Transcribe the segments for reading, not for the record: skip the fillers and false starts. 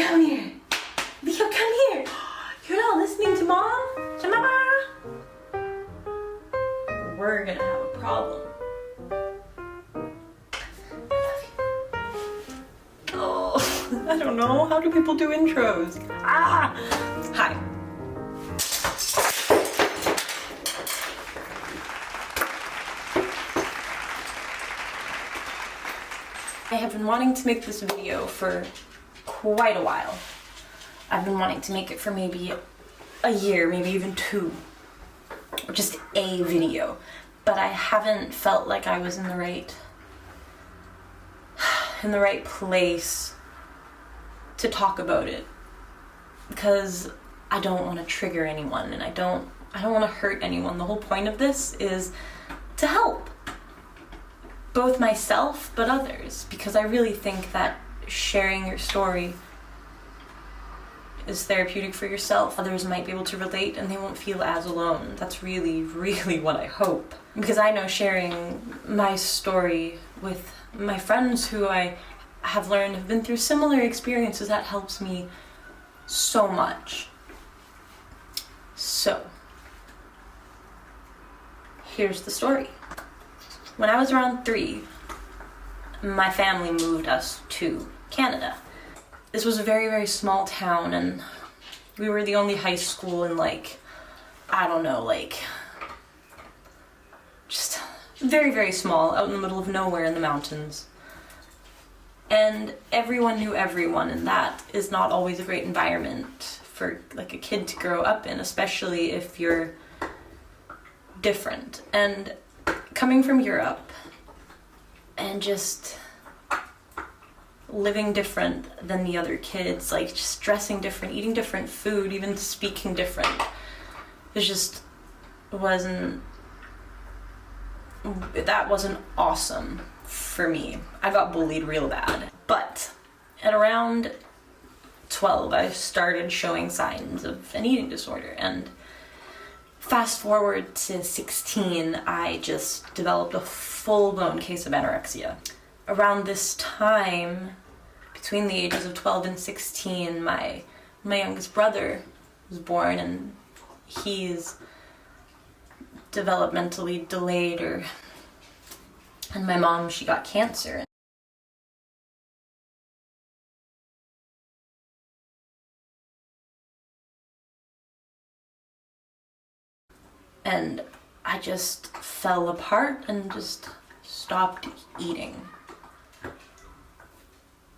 Come here. Leo, come here. You're not listening to Mom? To Mama? We're gonna have a problem. Oh, I don't know. How do people do intros? Ah! Hi. I have been wanting to make this video for quite a while. I've been wanting to make it for maybe a year, maybe even 2. Just a video. But I haven't felt like I was in the right place to talk about it. Because I don't want to trigger anyone and I don't want to hurt anyone. The whole point of this is to help. Both myself, but others, because I really think that sharing your story is therapeutic for yourself. Others might be able to relate and they won't feel as alone. That's really, really what I hope. Because I know sharing my story with my friends who I have learned have been through similar experiences, that helps me so much. So, here's the story. When I was around 3, my family moved us to Canada. This was a very, very small town and we were the only high school in just very, very small, out in the middle of nowhere in the mountains. And everyone knew everyone, and that is not always a great environment for a kid to grow up in, especially if you're different. And coming from Europe and just living different than the other kids, just dressing different, eating different food, even speaking different, that wasn't awesome for me. I got bullied real bad. But at around 12, I started showing signs of an eating disorder, and fast forward to 16, I just developed a full-blown case of anorexia. Around this time, between the ages of 12 and 16, my youngest brother was born, and he's developmentally delayed, and my mom, she got cancer. And I just fell apart and just stopped eating.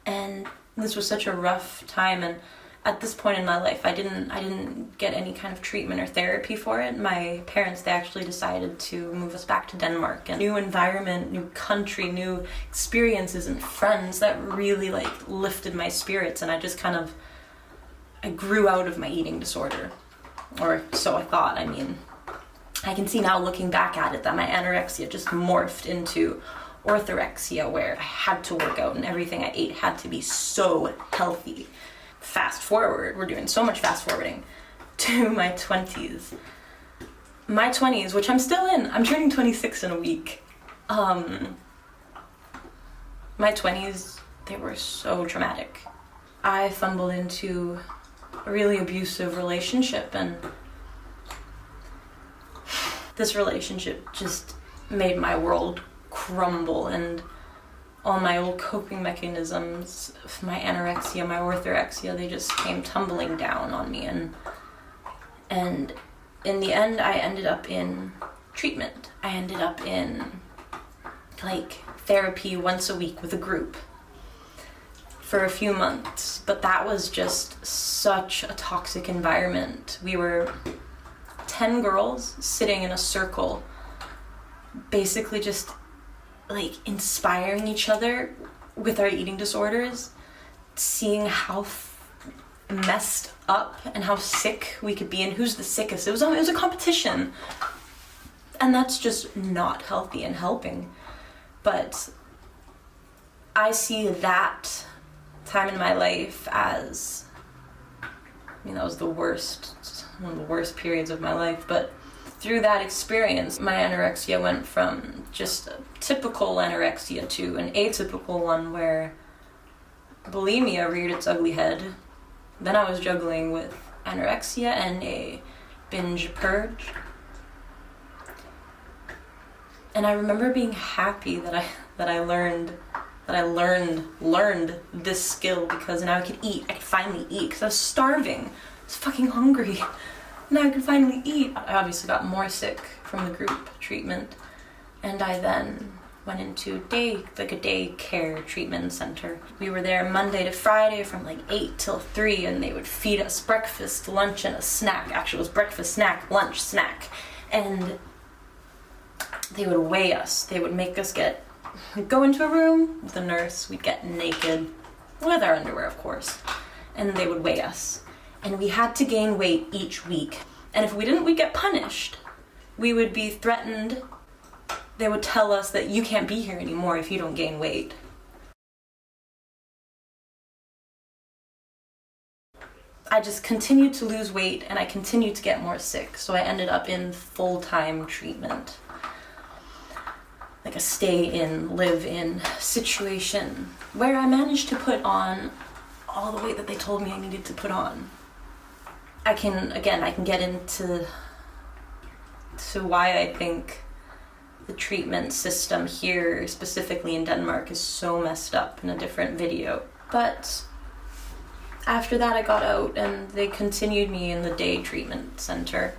And this was such a rough time, and at this point in my life I didn't get any kind of treatment or therapy for it. My parents, they actually decided to move us back to Denmark, and new environment, new country, new experiences and friends that really lifted my spirits, and I grew out of my eating disorder. Or so I thought. I mean, I can see now looking back at it that my anorexia just morphed into orthorexia, where I had to work out and everything I ate had to be so healthy. Fast forward, we're doing so much fast forwarding to my 20s. My 20s, which I'm still in, I'm turning 26 in a week. My 20s, they were so traumatic. I fumbled into a really abusive relationship, and this relationship just made my world crumble, and all my old coping mechanisms, my anorexia, my orthorexia, they just came tumbling down on me, and in the end I ended up in treatment. I ended up in therapy once a week with a group for a few months, but that was just such a toxic environment. We were 10 girls sitting in a circle, basically just inspiring each other with our eating disorders, seeing how messed up and how sick we could be and who's the sickest. It was a competition, and that's just not healthy and helping. But I see that time in my life as, that was one of the worst periods of my life, but through that experience, my anorexia went from just a typical anorexia to an atypical one where bulimia reared its ugly head, Then I was juggling with anorexia and a binge purge. And I remember being happy that I learned this skill, because now I could eat. I could finally eat, because I was starving. I was fucking hungry. Now I could finally eat. I obviously got more sick from the group treatment, and I then went into a day care treatment center. We were there Monday to Friday from like 8 till 3, and they would feed us breakfast, lunch, and a snack. Actually, it was breakfast, snack, lunch, snack. And they would weigh us. They would make us go into a room with a nurse. We'd get naked, with our underwear, of course. And they would weigh us. And we had to gain weight each week. And if we didn't, we'd get punished. We would be threatened. They would tell us that you can't be here anymore if you don't gain weight. I just continued to lose weight, and I continued to get more sick. So I ended up in full-time treatment. Like a stay-in, live-in situation, where I managed to put on all the weight that they told me I needed to put on. I can get into why I think the treatment system here, specifically in Denmark, is so messed up in a different video. But after that I got out, and they continued me in the day treatment center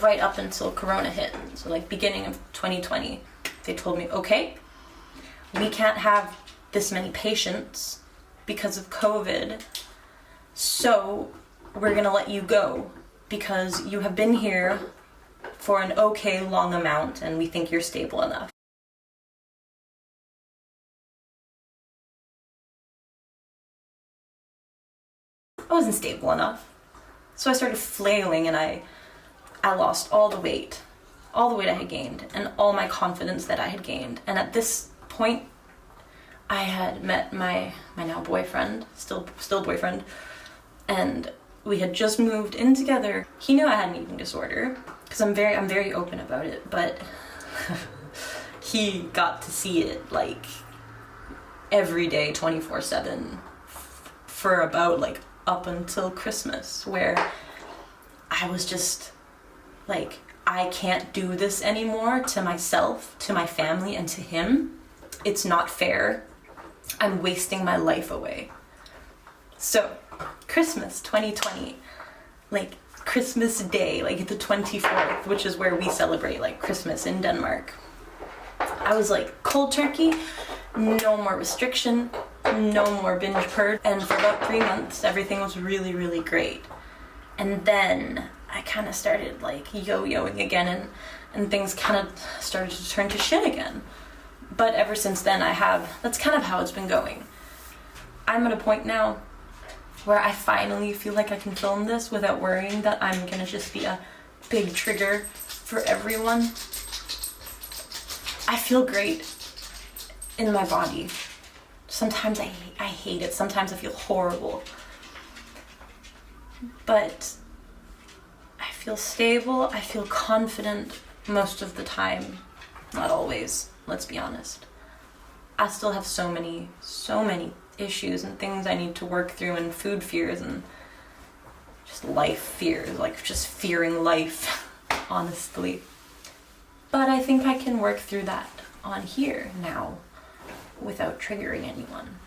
right up until Corona hit. So like beginning of 2020, they told me, okay, we can't have this many patients because of COVID, so we're gonna let you go because you have been here for an okay long amount and we think you're stable enough. I wasn't stable enough. So I started flailing, and I lost all the weight I had gained, and all my confidence that I had gained. And at this point, I had met my now boyfriend, still boyfriend, and we had just moved in together. He knew I had an eating disorder, because I'm very open about it, but he got to see it like every day, 24/7, for about like up until Christmas, where I was just like, I can't do this anymore to myself, to my family, and to him. It's not fair. I'm wasting my life away. So, Christmas 2020, like Christmas Day, like the 24th, which is where we celebrate like Christmas in Denmark. I was like, cold turkey, no more restriction, no more binge purge, and for about 3 months everything was really, really great. And then I kind of started like yo-yoing again, and things kind of started to turn to shit again. But ever since then that's kind of how it's been going. I'm at a point now where I finally feel like I can film this without worrying that I'm gonna just be a big trigger for everyone. I feel great in my body. Sometimes I hate it, sometimes I feel horrible. But I feel stable, I feel confident most of the time. Not always, let's be honest. I still have so many issues and things I need to work through, and food fears and just life fears, like just fearing life, honestly. But I think I can work through that on here now without triggering anyone.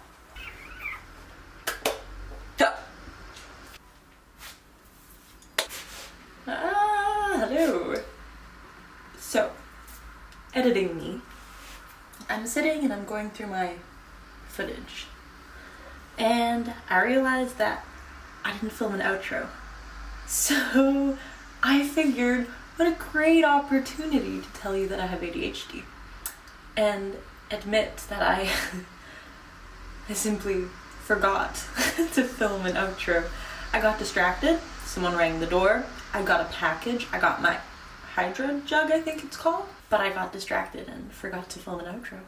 Hello. So, editing me. I'm sitting and I'm going through my footage. And I realized that I didn't film an outro. So I figured, what a great opportunity to tell you that I have ADHD. And admit that I simply forgot to film an outro. I got distracted, someone rang the door, I got a package, I got my Hydra jug, I think it's called, but I got distracted and forgot to film an outro.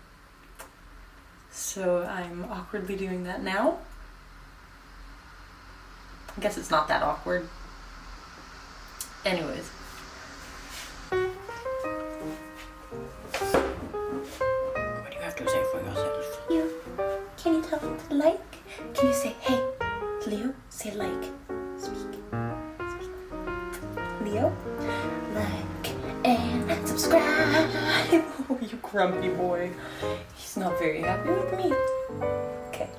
So I'm awkwardly doing that now. I guess it's not that awkward. Anyways. What do you have to say for yourself? You. Can you tell me to like? Can you say, hey, Leo, Say like. Speak. Leo? Like and subscribe. Oh, you grumpy boy. He's not very happy with me. Okay.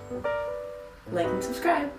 Like and subscribe.